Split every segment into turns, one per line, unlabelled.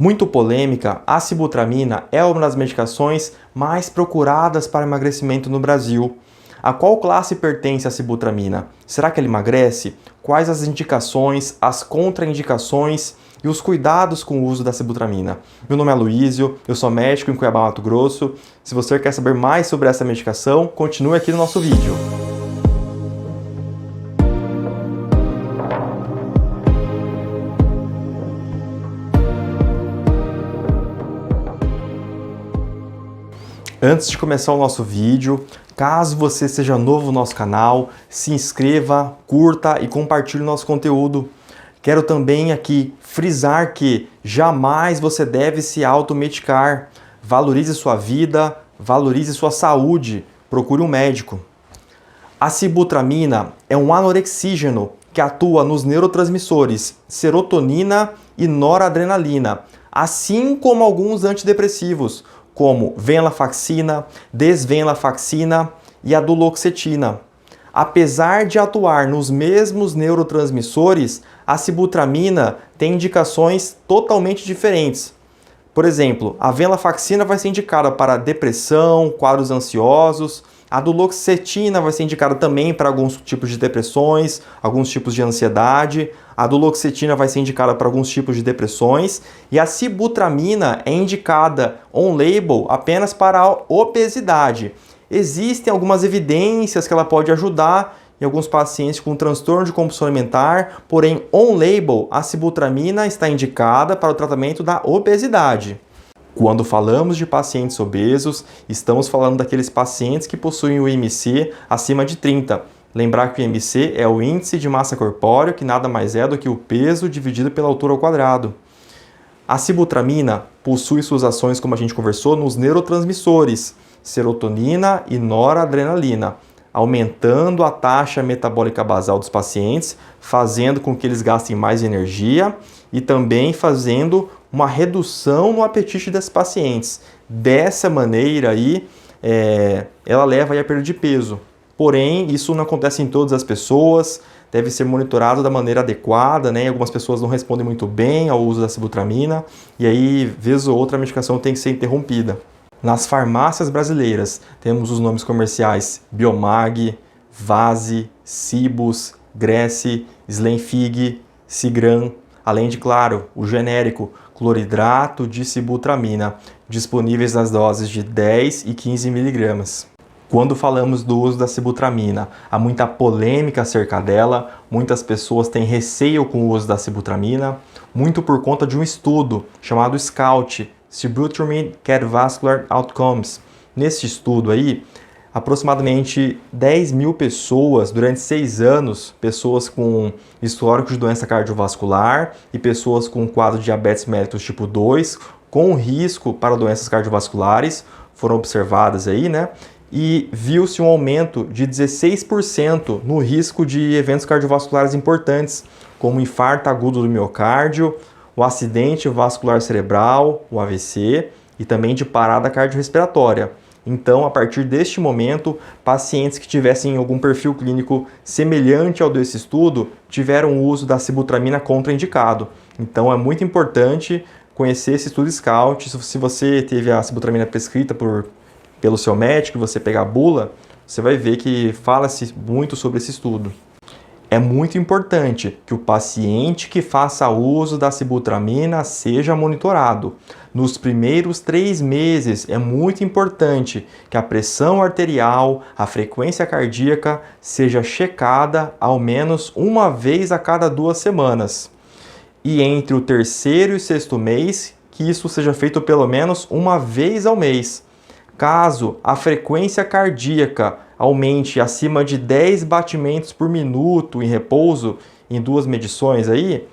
Muito polêmica, a sibutramina é uma das medicações mais procuradas para emagrecimento no Brasil. A qual classe pertence a sibutramina? Será que ela emagrece? Quais as indicações, as contraindicações e os cuidados com o uso da sibutramina? Meu nome é Luísio, eu sou médico em Cuiabá, Mato Grosso. Se você quer saber mais sobre essa medicação, continue aqui no nosso vídeo. Antes de começar o nosso vídeo, caso você seja novo no nosso canal, se inscreva, curta e compartilhe o nosso conteúdo. Quero também aqui frisar que jamais você deve se automedicar. Valorize sua vida, valorize sua saúde, procure um médico. A sibutramina é um anorexígeno que atua nos neurotransmissores serotonina e noradrenalina, assim como alguns antidepressivos, como venlafaxina, desvenlafaxina e a duloxetina. Apesar de atuar nos mesmos neurotransmissores, a sibutramina tem indicações totalmente diferentes. Por exemplo, a venlafaxina vai ser indicada para depressão, quadros ansiosos. A duloxetina vai ser indicada também para alguns tipos de depressões, alguns tipos de ansiedade. A duloxetina vai ser indicada para alguns tipos de depressões. E a sibutramina é indicada on-label apenas para a obesidade. Existem algumas evidências que ela pode ajudar em alguns pacientes com transtorno de compulsão alimentar, porém on-label a sibutramina está indicada para o tratamento da obesidade. Quando falamos de pacientes obesos, estamos falando daqueles pacientes que possuem o IMC acima de 30. Lembrar que o IMC é o índice de massa corpórea, que nada mais é do que o peso dividido pela altura ao quadrado. A sibutramina possui suas ações, como a gente conversou, nos neurotransmissores serotonina e noradrenalina, aumentando a taxa metabólica basal dos pacientes, fazendo com que eles gastem mais energia e também fazendo uma redução no apetite desses pacientes. Dessa maneira aí, ela leva aí a perda de peso. Porém, isso não acontece em todas as pessoas, deve ser monitorado da maneira adequada, né? Algumas pessoas não respondem muito bem ao uso da sibutramina e aí, vez ou outra, a medicação tem que ser interrompida. Nas farmácias brasileiras, temos os nomes comerciais Biomag, Vase, Cibus, Gresse, Slenfig, Sigran, além de, claro, o genérico cloridrato de sibutramina, disponíveis nas doses de 10 e 15 mg. Quando falamos do uso da sibutramina, há muita polêmica acerca dela, muitas pessoas têm receio com o uso da sibutramina, muito por conta de um estudo chamado SCOUT, Sibutramine Cardiovascular Outcomes. Nesse estudo aí, aproximadamente 10 mil pessoas durante 6 anos, pessoas com histórico de doença cardiovascular e pessoas com quadro de diabetes mellitus tipo 2, com risco para doenças cardiovasculares, foram observadas aí, né? E viu-se um aumento de 16% no risco de eventos cardiovasculares importantes, como infarto agudo do miocárdio, o acidente vascular cerebral, o AVC, e também de parada cardiorrespiratória. Então, a partir deste momento, pacientes que tivessem algum perfil clínico semelhante ao desse estudo tiveram o uso da sibutramina contraindicado. Então, é muito importante conhecer esse estudo SCOUT. Se você teve a sibutramina prescrita pelo seu médico, você pegar a bula, você vai ver que fala-se muito sobre esse estudo. É muito importante que o paciente que faça uso da sibutramina seja monitorado. Nos primeiros 3 meses é muito importante que a pressão arterial, a frequência cardíaca seja checada ao menos uma vez a cada 2 semanas. E entre o 3º e 6º mês, que isso seja feito pelo menos uma vez ao mês. Caso a frequência cardíaca aumente acima de 10 batimentos por minuto em repouso em 2 medições aí,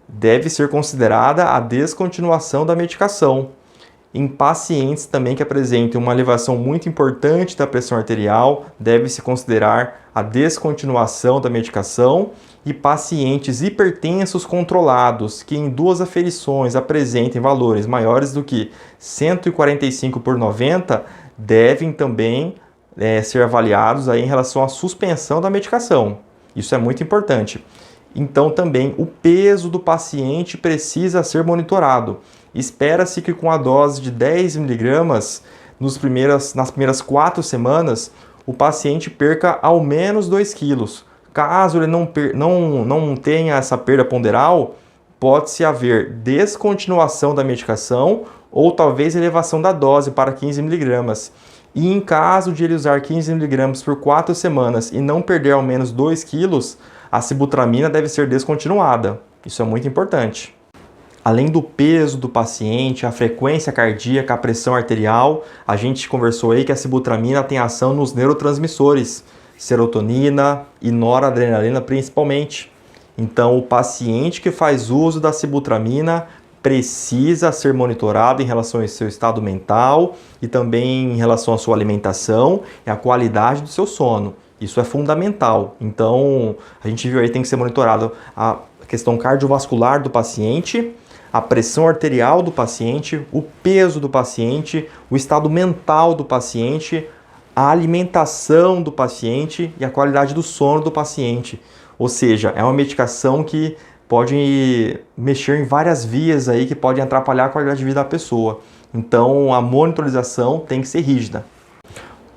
deve ser considerada a descontinuação da medicação. Em pacientes também que apresentem uma elevação muito importante da pressão arterial, deve-se considerar a descontinuação da medicação, e pacientes hipertensos controlados que em 2 aferições apresentem valores maiores do que 145/90 devem também ser avaliados aí em relação à suspensão da medicação. Isso é muito importante. Então também o peso do paciente precisa ser monitorado. Espera-se que com a dose de 10 mg nas primeiras 4 semanas, o paciente perca ao menos 2 quilos. Caso ele não tenha essa perda ponderal, pode-se haver descontinuação da medicação ou talvez elevação da dose para 15 mg. E em caso de ele usar 15 mg por 4 semanas e não perder ao menos 2 quilos, a sibutramina deve ser descontinuada. Isso é muito importante. Além do peso do paciente, a frequência cardíaca, a pressão arterial, a gente conversou aí que a sibutramina tem ação nos neurotransmissores, serotonina e noradrenalina principalmente. Então, o paciente que faz uso da sibutramina precisa ser monitorado em relação ao seu estado mental e também em relação à sua alimentação e à qualidade do seu sono. Isso é fundamental. Então, a gente viu aí que tem que ser monitorado a questão cardiovascular do paciente, a pressão arterial do paciente, o peso do paciente, o estado mental do paciente, a alimentação do paciente e a qualidade do sono do paciente. Ou seja, é uma medicação que pode mexer em várias vias aí que podem atrapalhar a qualidade de vida da pessoa. Então, a monitorização tem que ser rígida.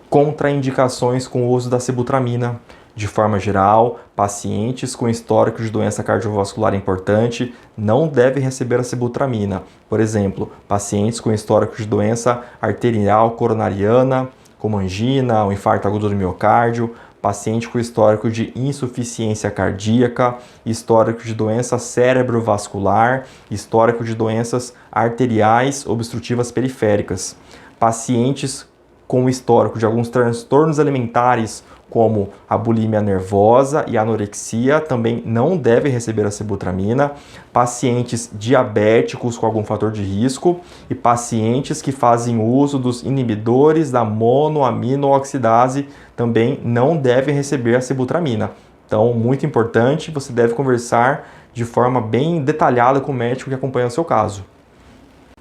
Contraindicações com o uso da sibutramina. De forma geral, pacientes com histórico de doença cardiovascular importante não devem receber a sibutramina. Por exemplo, pacientes com histórico de doença arterial coronariana, como angina, ou infarto agudo do miocárdio, paciente com histórico de insuficiência cardíaca, histórico de doença cerebrovascular, histórico de doenças arteriais obstrutivas periféricas, pacientes com histórico de alguns transtornos alimentares, como a bulimia nervosa e a anorexia, também não devem receber a sibutramina, pacientes diabéticos com algum fator de risco e pacientes que fazem uso dos inibidores da monoaminooxidase também não devem receber a sibutramina. Então, muito importante, você deve conversar de forma bem detalhada com o médico que acompanha o seu caso.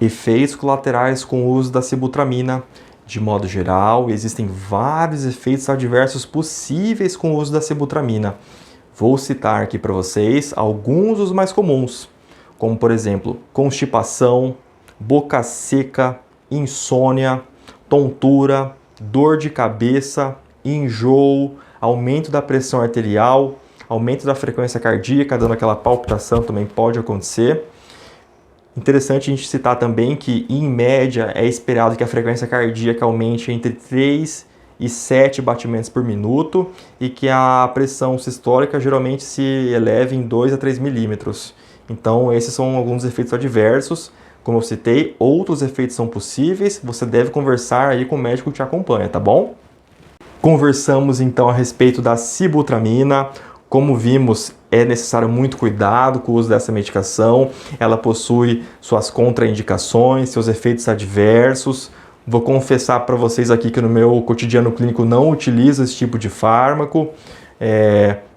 Efeitos colaterais com o uso da sibutramina. De modo geral, existem vários efeitos adversos possíveis com o uso da sibutramina. Vou citar aqui para vocês alguns dos mais comuns, como por exemplo, constipação, boca seca, insônia, tontura, dor de cabeça, enjoo, aumento da pressão arterial, aumento da frequência cardíaca, dando aquela palpitação também pode acontecer. Interessante a gente citar também que, em média, é esperado que a frequência cardíaca aumente entre 3 e 7 batimentos por minuto e que a pressão sistólica geralmente se eleve em 2 a 3 milímetros. Então, esses são alguns efeitos adversos. Como eu citei, outros efeitos são possíveis. Você deve conversar aí com o médico que te acompanha, tá bom? Conversamos então a respeito da sibutramina. Como vimos, é necessário muito cuidado com o uso dessa medicação. Ela possui suas contraindicações, seus efeitos adversos. Vou confessar para vocês aqui que no meu cotidiano clínico não utilizo esse tipo de fármaco.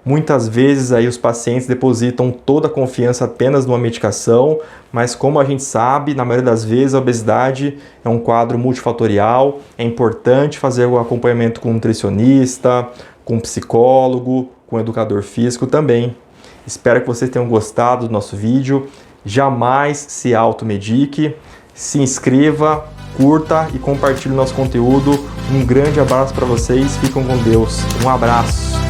Muitas vezes aí os pacientes depositam toda a confiança apenas numa medicação, mas como a gente sabe, na maioria das vezes a obesidade é um quadro multifatorial. É importante fazer o acompanhamento com um nutricionista, com um psicólogo, com um educador físico também. Espero que vocês tenham gostado do nosso vídeo. Jamais se automedique. Se inscreva, curta e compartilhe o nosso conteúdo. Um grande abraço para vocês. Fiquem com Deus. Um abraço.